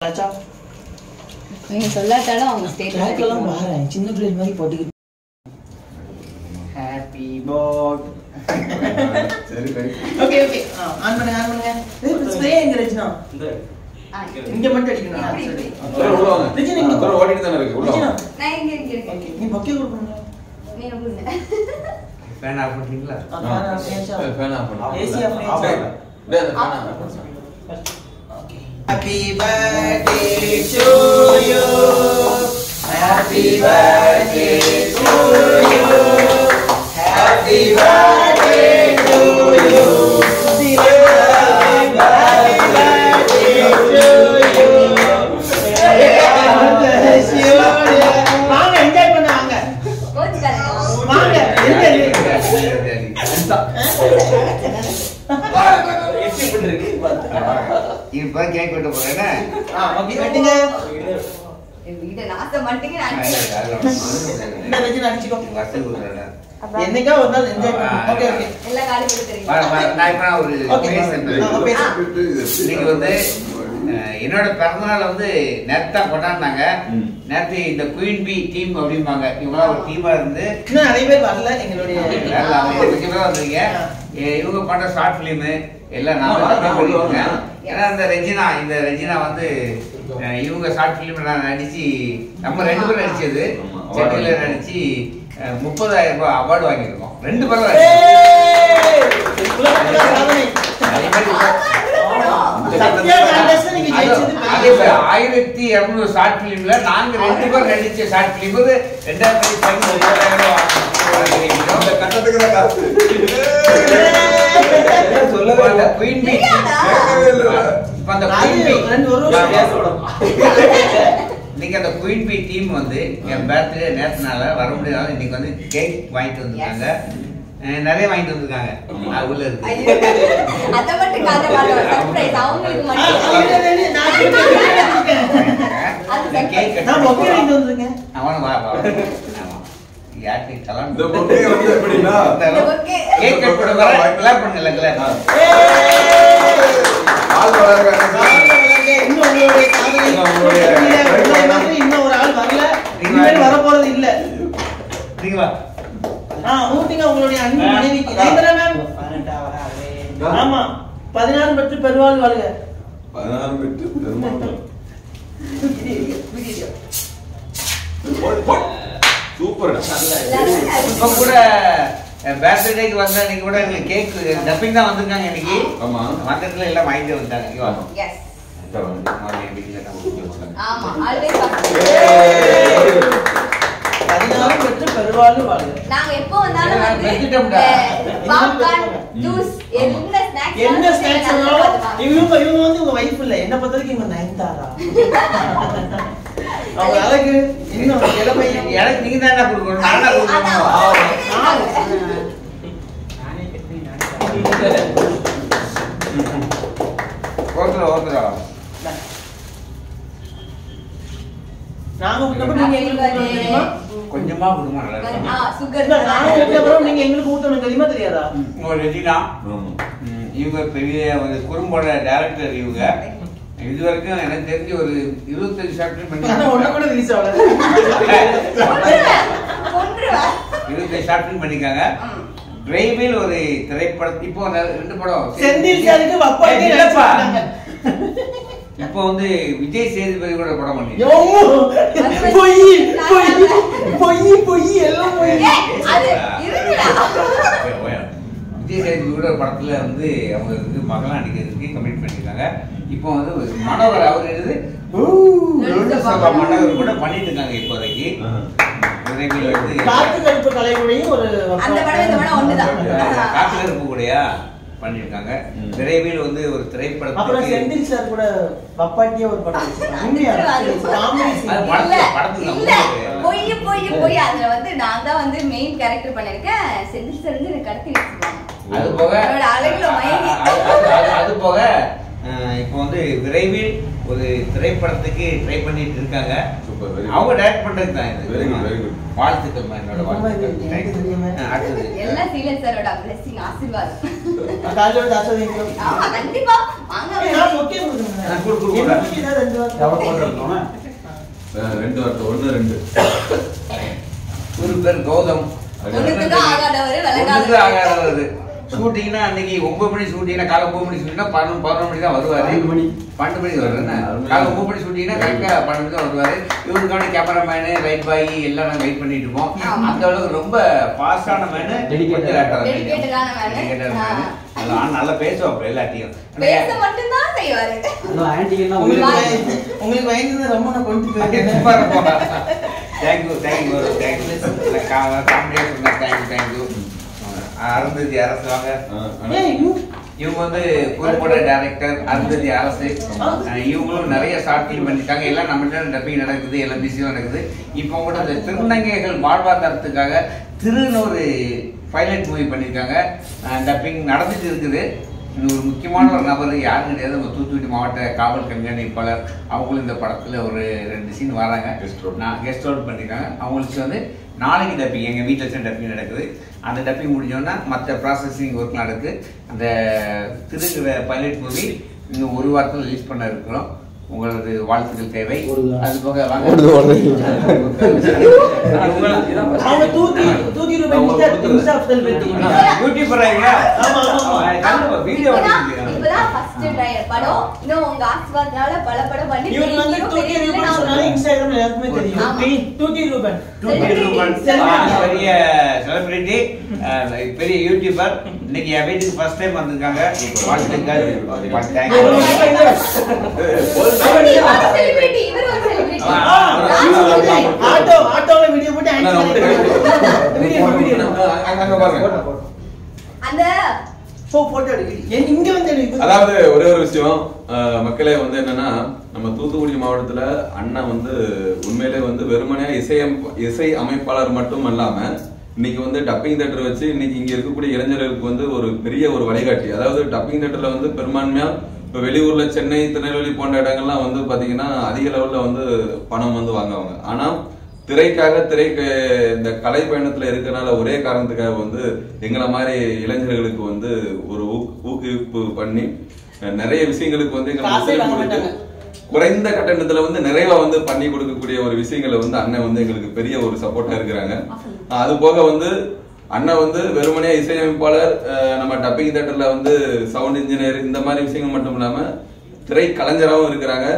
நீங்க சொல்லாட்டாலும் அவங்க ஸ்டேட்டஸ் எல்லாம் வரேன் சின்ன பிள்ளை மாதிரி போட்டுக்கிட்டு ஹேப்பி பர்த் சரி சரி ஓகே ஓகே ஆன் பண்ணுங்க ஸ்ப்ரே எங்க ரஜினா இங்க மட்டும் அடிக்கணும் ரஜினா இங்க ஓடிட்டு தான இருக்கு உள்ள நான் இங்க இருக்கேன் நீ பக்கே கொடுங்க நீ கொடுங்க ஃபேன் ஆஃப் பண்றீங்களா ஃபேன் ஆஃப் பண்ணு ஏசி ஆஃப் பண்ணு டேய் ஃபேன் ஆஃப் பண்ணு Happy birthday to you. Happy birthday to you. Happy birthday to you. Happy birthday to you. வாங்க என்ஜாய் பண்ண வாங்க வாங்க எப்படி பண்றீங்க இப்ப கேக் வெட்ட போறேன்னா ஓகே கட்டிங்க வீட நாச மாட்டீங்க இந்த ரஜினா அடிச்சுக்கோ வசதி கொடுறேன் என்னைக்கா ஒரு நாள் என்ஜாய் பண்ணுங்க ஓகே ஓகே எல்லா காலையும் கொடுத்துறீங்க நான் இப்ப ஒரு இன்னைக்கு வந்து என்னோட பிறந்தநாள் வந்து நேரத்தா கொண்டாடினாங்க நேரத்து இந்த குயின் பி டீம் அப்படிம்பாங்க இவங்க ஒரு டீமா இருந்து இன்னும் நிறைய பேர் வரல எங்களுடைய கொஞ்சம் பேர் வந்தீங்க இவங்க பண்ற ஷார்ட் பிலிம் எல்லாம் நான் பண்ணிருக்கேன் ஏன்னா இந்த ரெஜினா வந்து இவங்க ஷார்ட் பிலிம் நான் நடிச்சு நம்ம 2 பேரும் நடிச்சது சென்னையில நடிச்சு 30,000 ரூபாய் அவார்டு வாங்கியிருக்கோம் 2 பேரும் அதே மாதிரி 1200 ஷார்ட் பிலிம்ல நாங்க 2 பேர் நடிச்ச ஷார்ட் பிலிம் 2015 கட்டத்துக்கு தான் காசு சொல்லவே இல்ல குயின் பி அந்த இன்னைக்கு அந்த குயின் பி டீம் வந்து என் பர்த்டே நேரத்தினால வர முடியாத இன்னைக்கு வந்து கேக் வாங்கிட்டு வந்திருக்காங்க நிறைய வாங்கிட்டு வந்திருக்காங்க உள்ள இருக்கு அத மட்டும் காட்ட மாட்டோம் சர்ப்ரைஸ் அவங்களுக்கு மட்டும் கேக் நான் பொக்கே வாங்கிட்டு வந்திருக்கேன் அவன வா யாருக்கு கலாம் இந்த பொக்கே வந்து எப்படினா கேக் கட் பண்ண வர கிளாப் பண்ணல கிளாப் ஆள் வராங்க இன்னும் உங்களுடைய காதலி இன்னும் ஒரு ஆள் வரல இனிமேல் வர போறது இல்ல நீங்க வா ஊட்டிங்க உங்களுடைய அன்பு மனைவிக்கு நயன்தாரா மேம் ஆமா 16 பெற்று பெருவாள் வாழ்க 16 பெற்று பெருமாள் சூப்பர்டா இப்ப கூட பர்த்டேக்கு வந்த இன்னைக்கு கூட எங்களுக்கு கேக் டப்பிங் தான் வந்திருக்காங்க இன்னைக்கு ஆமா மார்க்கெட்ல எல்லாம் வாங்கிட்டு வந்தாங்க இங்க வா எஸ் வீட்டுல நம்ம குடிச்சு வச்சாங்க ஆமா ஆல்வேஸ் 16 பெற்று பெருவாள் வாழ்க நாங்க எப்போ வந்தாலும் வந்து பாப்கார்ன் ஜூஸ் என்ன ஸ்நாக்ஸ் இவங்க வந்து உங்க வைஃப் இல்ல என்ன பொறுத்தவரைக்கும் இவங்க நயன்தாரா அவங்க அழகு இன்னும் இளமை எனக்கு நீங்க தான் கொடுக்கணும் நானா கொடுக்கணும் ஓதுரா நாங்க ஊத்தணும் நீங்க எங்களுக்கு ஊத்தணும் தெரியுமா கொஞ்சமா கொடுமா நல்லா இருக்கும் சுகர் நாங்க ஊத்தணும் நீங்க எங்களுக்கு ஊத்தணும் தெரியுமா தெரியாதா ஒரு ரெஜினா இவங்க பெரிய ஒரு குறும்போட டைரக்டர் இவங்க இது வரைக்கும் எனக்கு தெரிஞ்ச ஒரு 25 ஷார்ட் ஃபிலிம் ஆனா ஒண்ணு கூட ரிலீஸ் ஆகல 25 ஷார்ட் ஃபிலிம் பண்ணிருக்காங்க டிரைவில் ஒரு திரைப்படம் இப்போ 2 படம் செந்தில் சாருக்கு வப்பாட்டி இல்லப்பா இப்போ வந்து விஜய் சேதுபதி கூட படம் பண்ணிருக்காங்க பொய் எல்லாம் பொய் அது இருக்குடா விஜய் சேதுபதி கூட படத்துல வந்து அவங்க வந்து மகளா நடிக்கிறதுக்கு கமிட் பண்ணிருக்காங்க இப்போ வந்து மனோகர் அவர் எழுது மனோகர் கூட பண்ணிட்டு இருக்காங்க இப்போதைக்கு காத்து கருப்பு கலையுடையும் ஒரு அந்த படம் இந்த படம் ஒண்ணுதான் காத்து கருப்பு கூடயா பண்ணிருக்காங்க விரைவில் வந்து ஒரு திரைப்படம் அப்புறம் செந்தில் சார் கூட வப்பாட்டியே ஒரு படம் போய் அதுல வந்து நான் தான் வந்து மெயின் கேரக்டர் பண்ணிருக்கேன் செந்தில் சார் வந்து எனக்கு கடத்தி வச்சிருக்காங்க அது போக அழகுல மயங்கி அது போக இப்போ வந்து விரைவில் ஒரு திரைப்படத்துக்கு ட்ரை பண்ணிட்டு இருக்காங்க. சூப்பர். அவங்க டைரக்ட் பண்றது தான் இது. Very good very good. வாழ்த்துக்கள் என்னோட வாழ்த்துக்கள். அடுத்தது ಎಲ್ಲ ಸೀರಿಯಲ್ ಸರ್ ಬ್ಲೆಸ್ಸಿಂಗ್ ಆಶೀರ್ವಾದ. காலையில தாசதீங்க. ஆமா கண்டிப்பா வாங்க. நான் ஓகே கொடுங்க. குடு ரெண்டு வாரம். ரெண்டு வார்த்தை 1 2. ஒரு பேர் கௌதம். ஒண்ணுக்கு தான் ஆகாதவரு ஒண்ணுக்கு விலகாதவரு. ஆகாதவரு. ஷூட்டிங்னா அன்னைக்கு 9 மணி ஷூட்டிங்னா காலை 9 மணி ஷூட்டிங்னா 11 மணி தான் வருவாரு. 12 மணி வருவாரு. காலை 9 மணி ஷூட்டிங்னா கரெக்டா 12 மணி தான் வருவாரு. இவருக்கான கேமராமேனு லைட் பாய் எல்லாம் நாங்கள் வெயிட் பண்ணிட்டு இருப்போம். அந்த அளவுக்கு ரொம்ப ஃபாஸ்டான மேனு, டெடிகேட்டடான மேனு. நல்லா பேசுவாப்ல எல்லாத்தையும். பேச மட்டும் தான் செய்வாரு. உங்களுக்கு வயது ரொம்ப நான் கொண்டு போயிருக்கேன். தேங்க்யூ காமெடியா சொன்ன தேங்க்யூ. அருந்ததி அரசு வாங்க. இவங்க வந்து குறிப்பிட்ட டைரக்டர் அருந்ததி அரசு. இவங்களும் நிறைய ஷார்ட் ஃபிலிம் பண்ணிருக்காங்க. எல்லாம் நம்மகிட்ட டப்பிங் நடக்குது, எல்லாம் பிஸியும் நடக்குது. இப்போ கூட இந்த திருநங்கைகள் வாழ்வாதாரத்துக்காக திருன்னு ஒரு பைலட் மூவி பண்ணியிருக்காங்க. டப்பிங் நடந்துட்டு இருக்குது. ஒரு முக்கியமான ஒரு நபர் யாரும் கிடையாது, நம்ம தூத்துக்குடி மாவட்ட காவல் கண்காணிப்பாளர். அவங்களும் இந்த படத்தில் ஒரு 2 சீன் வராங்க. கெஸ்ட் ரோல் பண்ணியிருக்காங்க. அவங்களுக்கு வந்து நாளைக்கு டப்பிங் எங்கள் வீட்டில் வச்சு டப்பிங் நடக்குது. அந்த டப்பிங் முடிஞ்சோன்னா மற்ற ப்ராசஸிங் ஒர்க் நடக்குது. அந்த திருங்கிற பைலட் மூவி இன்னும் 1 வாரத்தில் ரிலீஸ் பண்ண இருக்கிறோம். உங்களது வாழ்த்துக்கள் தேவை. அது போக பெரிய செலிபிரிட்டி, பெரிய யூடியூபர். இன்னைக்கு என் வீட்டுக்கு ஃபர்ஸ்ட் டைம் வந்திருக்காங்க. வாழ்த்துக்கள். ஆட்டோல வீடியோ போட்டு அதாவது ஒரே ஒரு விஷயம் மக்களே வந்து என்னன்னா, நம்ம தூத்துக்குடி மாவட்டத்துல அண்ணன் வந்து உண்மையிலே வந்து வெறுமனே இசை அமைப்பாளர் மட்டும் அல்லாம இன்னைக்கு வந்து டப்பிங் தியேட்டர் வச்சு இன்னைக்கு இங்க இருக்கக்கூடிய இளைஞர்களுக்கு வந்து ஒரு பெரிய ஒரு வழிகாட்டி. அதாவது டப்பிங் தியேட்டர்ல வந்து பெரும்பான்மையா இப்ப வெளியூர்ல சென்னை, திருநெல்வேலி போன்ற இடங்கள்லாம் வந்து பாத்தீங்கன்னா அதிக லெவல்ல வந்து பணம் வந்து வாங்குவாங்க. ஆனா திரைக்காக இந்த கலை பயணத்துல இருக்கிறனால ஒரே காரணத்துக்காக வந்து எங்களை மாதிரி இளைஞர்களுக்கு வந்து ஒரு ஊக்குவிப்பு பண்ணி நிறைய விஷயங்களுக்கு வந்து எங்களுக்கு குறைந்த கட்டணத்துல வந்து நிறைவா வந்து பண்ணி கொடுக்கக்கூடிய ஒரு விஷயங்களை வந்து அண்ணன் வந்து எங்களுக்கு பெரிய ஒரு சப்போர்ட்டா இருக்கிறாங்க. அது போக வந்து அண்ணன் வந்து வெறுமனே இசையமைப்பாளர், நம்ம டப்பிங் தியேட்டர்ல வந்து சவுண்ட் இன்ஜினியர், இந்த மாதிரி விஷயங்கள் மட்டும் இல்லாம திரை கலைஞராகவும் இருக்கிறாங்க,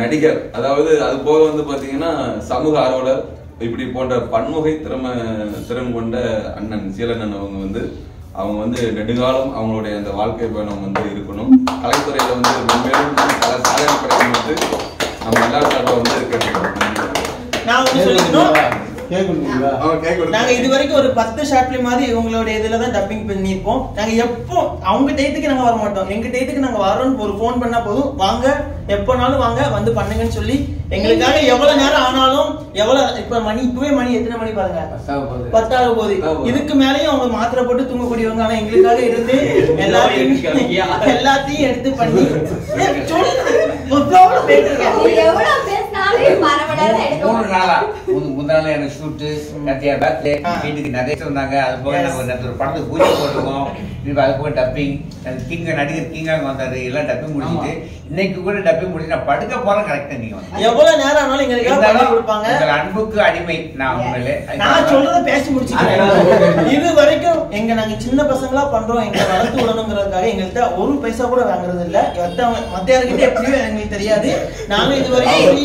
நடிகர். அதாவது அது போக வந்து பாத்தீங்கன்னா சமூக ஆர்வலர், இப்படி போன்ற பன்முகை திறன் கொண்ட அண்ணன் சீலண்ணன் அவங்க வந்து நெடுங்காலம் அவங்களுடைய அந்த வாழ்க்கை பயணம் வந்து இருக்கணும். கலைத்துறையில வந்து மேலும் பல சாதனை படைக்கணும் வந்து நம்ம எல்லாரும் சார்பாக வந்து கேட்டுக்கிறோம். நாங்க இது வரைக்கும் ஒரு 10 ஷார்ட் பிலிம் மாதிரி இவங்களோட இதுலதான் டப்பிங் பண்ணிருப்போம். நாங்க எப்போ அவங்க டேட்டுக்கு நாங்க வர மாட்டோம். எங்க டேட்டுக்கு நாங்க வரோம்னு ஒரு போன் பண்ணா போதும், வாங்க எப்பனாலும் வாங்க வந்து பண்ணுங்கன்னு சொல்லி எங்களுக்காக எவ்வளவு நேரம் ஆனாலும் இப்ப மணி இப்பவே மணி எத்தனை மணி பாருங்க, 10 ஆக போகுது. இதுக்கு மேலேயும் அவங்க மாத்திரை போட்டு தூங்கக்கூடியவங்க. ஆனா எங்களுக்காக இருந்து எல்லாத்தையும் எடுத்து பண்ணி முன்னாள் எனக்கு ஷூட்டு வீட்டுக்கு நிறைய வந்தாங்க. அது போக ஒரு படத்துக்கு பூஜை போட்டிருக்கோம். அது போக டப்பிங் நடிகர் கிங்காங்க வந்தாரு. எல்லாம் டப்பிங் முடிச்சுட்டு இன்னைக்கு கூட டப்பிங் முடிச்சு நான் படுக்க போறேன். கரெக்டா நீங்க எவ்வளவு நேரம் ஆனாலும் எங்களுக்கு கொடுப்பாங்க. அன்புக்கு அடிமை நான் சொல்றத பேசி முடிச்சுக்கிறேன். இது வரைக்கும் நாங்க சின்ன பசங்களா பண்றோம். எங்களை வளர்த்து விடணுங்கிறதுக்காக எங்கள்கிட்ட 1 பைசா கூட வாங்குறது இல்ல. மத்த யாருக்கிட்ட எப்படியும் எங்களுக்கு தெரியாது. நாங்க இது வரைக்கும்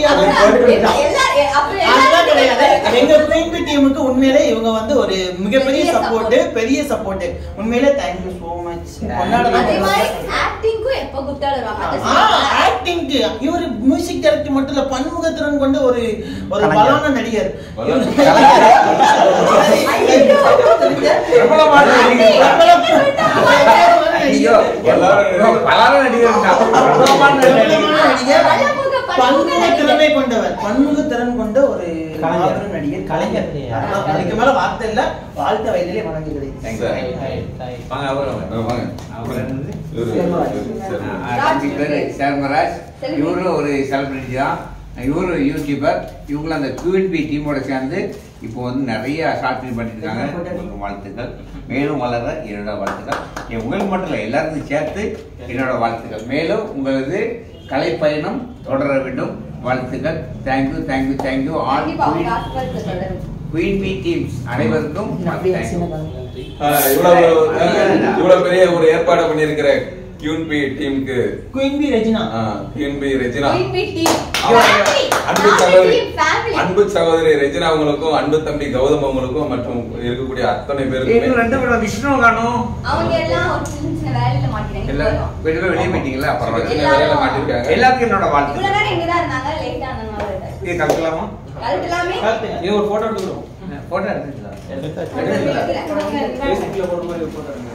எங்க பிரின்பி டீமுக்கு உண்மையிலே இவங்க வந்து ஒரு மிகப்பெரிய சப்போர்ட், பெரிய சப்போர்ட். உண்மையிலே தேங்க்யூ சோ மச். ஆக்டிங்க்கு இவரு மியூசிக் டைரக்டர் மட்டும் இல்ல, பன்முகத்திறன் கொண்ட ஒரு பலான நடிகர். பன்முக திறன் கொண்ட ஒரு மாபெரும் நடிகர் கலைஞர். அதுக்கு மேல வார்த்தை இல்ல, வாழ்த்த வயதிலே வணங்குகிறேன். வாங்க அவரும் வாங்க. சேர்மராஜ் இவரும் ஒரு செலிபிரிட்டி தான், இவரும் யூடியூபர். இவங்களும் அந்த QNB டீமோட சேர்ந்து இப்போ வந்து நிறைய ஷார்ட் ஃபிலிம் பண்ணிட்டு இருக்காங்க. உங்களுக்கு வாழ்த்துக்கள், மேலும் வளர என்னோட வாழ்த்துக்கள். உங்களுக்கு மட்டும் இல்லை, எல்லாருக்கும் சேர்த்து என்னோட வாழ்த்துக்கள். மேலும் உங்களது கலை பயணம் தொடர வேண்டும். வாழ்த்துக்கள். Thank you thank you thank you all QNB teams அனைவருக்கும் இவ்வளவு பெரிய ஒரு ஏற்பாடு பண்ணியிருக்கிற QNB டீமுக்கு QNB ரெஜினா அன்பு சகோதரி ரெஜினா அவங்களுக்கும், அன்பு தம்பி கௌதம் அவங்களுக்கும் மற்றும் இருக்கக்கூடிய அத்தனை பேருக்கும் ரெண்டு பேரும் விஷ்ணு காணும். அவங்க எல்லாம் ஒரு சின்ன வேலையில மாட்டிட்டாங்க. வெளியே போயிட்டீங்களா? வேலையில மாட்டிருக்காங்க. எல்லாருக்கும் என்னோட வாழ்த்து. இவ்வளவு நேரம் இங்கதான் இருந்தாங்க, லேட் ஆனனால இது கலக்கலாமா? கலட்டலாமே. இது ஒரு போட்டோ எடுத்துக்கிறோம். போட்டோ எடுத்துக்கலாம். Facebookல போடுற மாதிரி ஒரு போட்டோ எடுங்க.